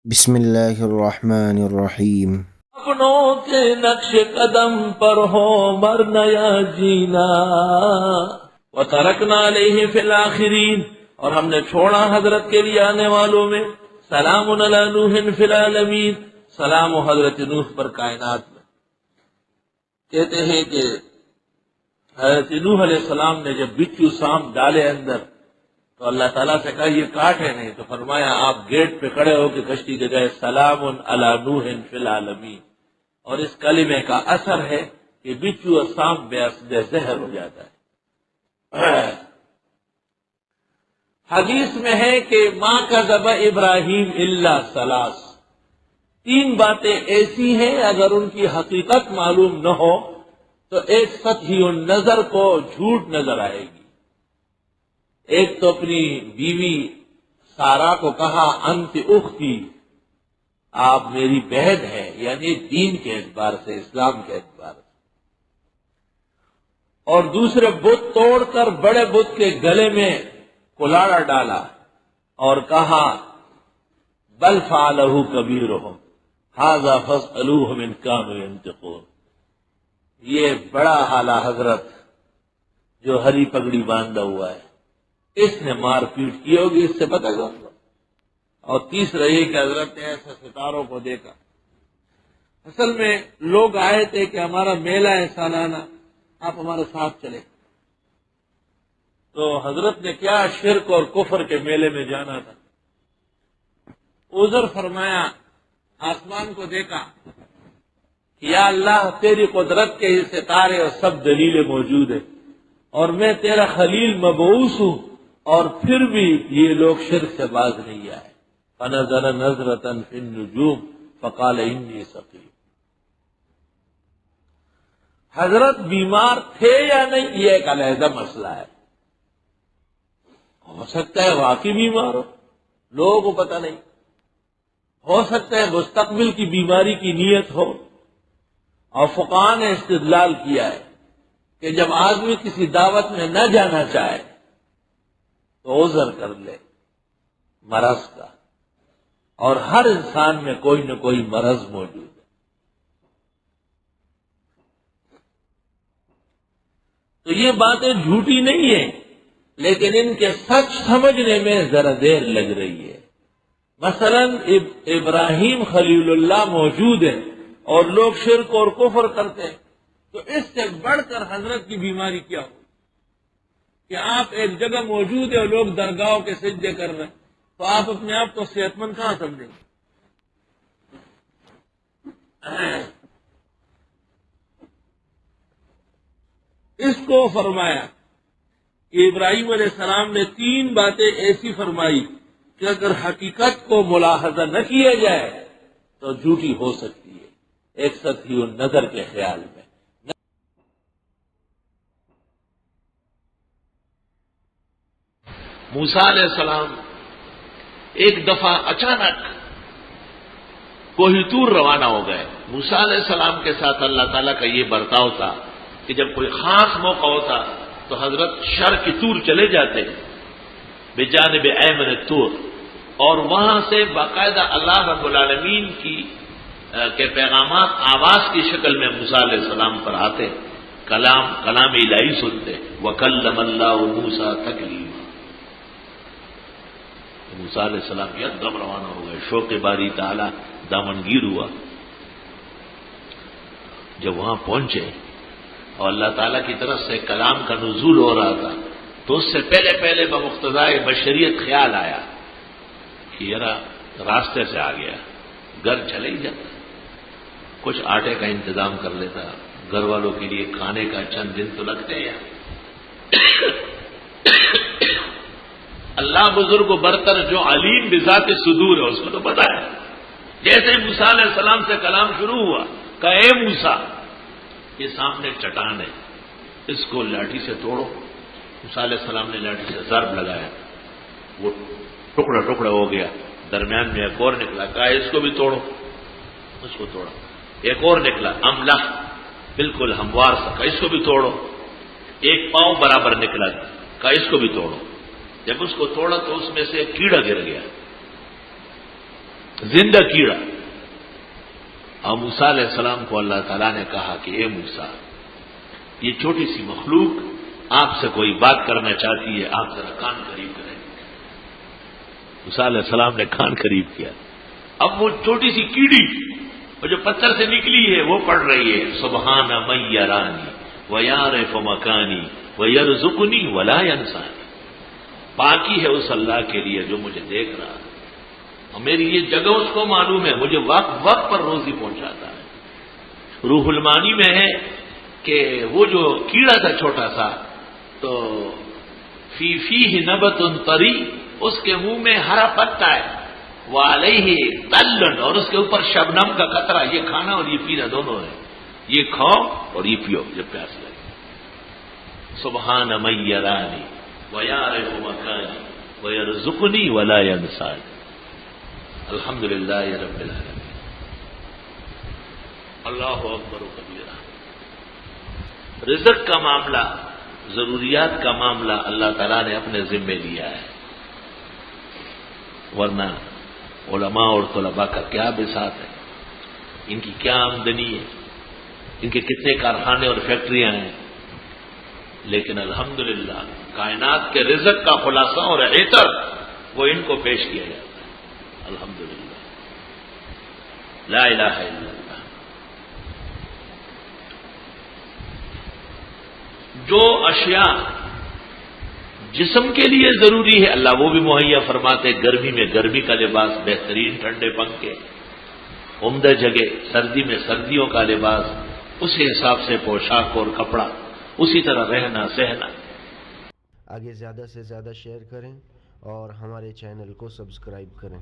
بسم اللہ الرحمن الرحیم۔ اپنوں کے نقش قدم پر ہو مرنا یا جینا، وَتَرَكْنَا عَلَيْهِ فِي الْآخِرِينَ، اور ہم نے چھوڑا حضرت کے لیے آنے والوں میں سلام علی نوح فی العالمین، سلام و حضرت نوح پر کائنات میں۔ کہتے ہیں کہ حضرت نوح علیہ السلام نے جب بچھو سانپ ڈالے اندر تو اللہ تعالیٰ سے کہا یہ کاٹے نہیں، تو فرمایا آپ گیٹ پہ کھڑے ہو کے کشتی کے جائے سلام علی نوح فی العالمین، اور اس کلمے کا اثر ہے کہ بچھو اور سانپ بے زہر ہو جاتا ہے۔ حدیث میں ہے کہ ما کذب ابراہیم الا ثلاث، تین باتیں ایسی ہیں اگر ان کی حقیقت معلوم نہ ہو تو ایک سطحی النظر کو جھوٹ نظر آئے گی۔ ایک تو اپنی بیوی سارا کو کہا انت اختی، آپ میری بہن ہے، یعنی دین کے اعتبار سے، اسلام کے اعتبار سے۔ اور دوسرے بت توڑ کر بڑے بت کے گلے میں کلاڑا ڈالا اور کہا بل فعلہ کبیرہم ھذا فاسألوہم ان کانوا ینطقون، یہ بڑا اعلیٰ حضرت جو ہری پگڑی باندھا ہوا ہے اس نے مار پیٹ کی ہوگی، اس سے پتہ کرو۔ اور تیسرا یہ کہ حضرت نے ایسے ستاروں کو دیکھا۔ اصل میں لوگ آئے تھے کہ ہمارا میلہ ہے سالانہ، آپ ہمارے ساتھ چلے، تو حضرت نے کیا شرک اور کفر کے میلے میں جانا تھا۔ عذر فرمایا، آسمان کو دیکھا کہ یا اللہ تیری قدرت کے ہی ستارے اور سب دلیلیں موجود ہیں، اور میں تیرا خلیل مبعوث ہوں، اور پھر بھی یہ لوگ شرک سے باز نہیں آئے۔ فنظر نظرة فی النجوم فقال انی سقیم۔ حضرت بیمار تھے یا نہیں یہ ایک علیحدہ مسئلہ ہے، ہو سکتا ہے واقعی بیمار ہو، لوگوں کو پتہ نہیں، ہو سکتا ہے مستقبل کی بیماری کی نیت ہو۔ اور فقہاء نے استدلال کیا ہے کہ جب آدمی کسی دعوت میں نہ جانا چاہے تو عذر کر لے مرض کا، اور ہر انسان میں کوئی نہ کوئی مرض موجود ہے۔ تو یہ باتیں جھوٹی نہیں ہیں، لیکن ان کے سچ سمجھنے میں ذرا دیر لگ رہی ہے۔ مثلا ابراہیم خلیل اللہ موجود ہے اور لوگ شرک اور کفر کرتے ہیں، تو اس سے بڑھ کر حضرت کی بیماری کیا ہو کہ آپ ایک جگہ موجود ہیں اور لوگ درگاہوں کے سجدے کر رہے ہیں، تو آپ اپنے آپ کو صحت مند کہاں سمجھیں گے؟ اس کو فرمایا کہ ابراہیم علیہ السلام نے تین باتیں ایسی فرمائی کہ اگر حقیقت کو ملاحظہ نہ کیا جائے تو جھوٹی ہو سکتی ہے، ایک سطحی نظر کے خیال میں۔ موسیٰ علیہ السلام ایک دفعہ اچانک کوہ طور روانہ ہو گئے۔ موسیٰ علیہ السلام کے ساتھ اللہ تعالیٰ کا یہ برتاؤ تھا کہ جب کوئی خاص موقع ہوتا تو حضرت شرق طور چلے جاتے بجانب ایمن طور، اور وہاں سے باقاعدہ اللہ رب العالمین کے پیغامات آواز کی شکل میں موسیٰ علیہ السلام پر آتے، کلام الہی سنتے۔ وَكَلَّمَ اللَّهُ مُوسَىٰ تَكْلِيمًا۔ موسیٰ علیہ السلام یکدم روانہ ہو گئے، شوق باری تعالی دامنگیر ہوا۔ جب وہاں پہنچے اور اللہ تعالیٰ کی طرف سے کلام کا نزول ہو رہا تھا تو اس سے پہلے بمقتضائے بشریت خیال آیا کہ یرا راستے سے آ گیا، گھر چلے ہی جاتا، کچھ آٹے کا انتظام کر لیتا، گھر والوں کے لیے کھانے کا چند دن تو لگتے ہیں۔ اللہ بزرگ و برتر جو علیم بذات صدور ہے اس کو تو پتا ہے۔ جیسے موسیٰ علیہ السلام سے کلام شروع ہوا کہ اے موسیٰ، یہ سامنے چٹان ہے، اس کو لاٹھی سے توڑو۔ موسیٰ علیہ السلام نے لاٹھی سے ضرب لگایا، وہ ٹکڑا ٹکڑا ہو گیا، درمیان میں ایک اور نکلا، کہا اس کو بھی توڑو، اس کو توڑا، ایک اور نکلا املہ بالکل ہموار سا، کہا اس کو بھی توڑو، ایک پاؤں برابر نکلا، کہا اس کو بھی توڑو۔ جب اس کو توڑا تو اس میں سے ایک کیڑا گر گیا، زندہ کیڑا. اور موسیٰ علیہ السلام کو اللہ تعالیٰ نے کہا کہ اے موسیٰ، یہ چھوٹی سی مخلوق آپ سے کوئی بات کرنا چاہتی ہے، آپ ذرا کان قریب کریں. موسیٰ علیہ السلام نے کان قریب کیا. اب وہ چھوٹی سی کیڑی وہ جو پتھر سے نکلی ہے وہ پڑھ رہی ہے سبحان من یرانی ویعرف مکانی ویرزقنی ولا ینسانی. باقی ہے اس اللہ کے لیے جو مجھے دیکھ رہا ہے اور میری یہ جگہ اس کو معلوم ہے، مجھے وقت وقت پر روزی پہنچاتا ہے. روح المانی میں ہے کہ وہ جو کیڑا تھا چھوٹا سا، تو فی فیہ نبت طری، اس کے منہ میں ہرا پتا ہے، وعلیہ تلن، اور اس کے اوپر شبنم کا قطرہ. یہ کھانا اور یہ پینا دونوں ہے، یہ کھاؤ اور یہ پیو جب پیاس لگے. سبحان من یرانی ویعرف مکانی ویرزقنی ولا ینسانی. الحمدللہ رب العالمین. اللہ اکبر و کبیرہ. رزق کا معاملہ، ضروریات کا معاملہ اللہ تعالیٰ نے اپنے ذمے لیا ہے، ورنہ علماء اور طلباء کا کیا بساط ہے، ان کی کیا آمدنی ہے، ان کے کتنے کارخانے اور فیکٹریاں ہیں. لیکن الحمدللہ کائنات کے رزق کا خلاصہ اور اعتر وہ ان کو پیش کیا جاتا ہے. الحمدللہ لا الہ الا اللہ. جو اشیاء جسم کے لیے ضروری ہے اللہ وہ بھی مہیا فرماتے. گرمی میں گرمی کا لباس، بہترین ٹھنڈے پنکھے، عمدہ جگہ، سردی میں سردیوں کا لباس، اسی حساب سے پوشاک اور کپڑا، اسی طرح رہنا سہنا. آگے زیادہ سے زیادہ شیئر کریں اور ہمارے چینل کو سبسکرائب کریں.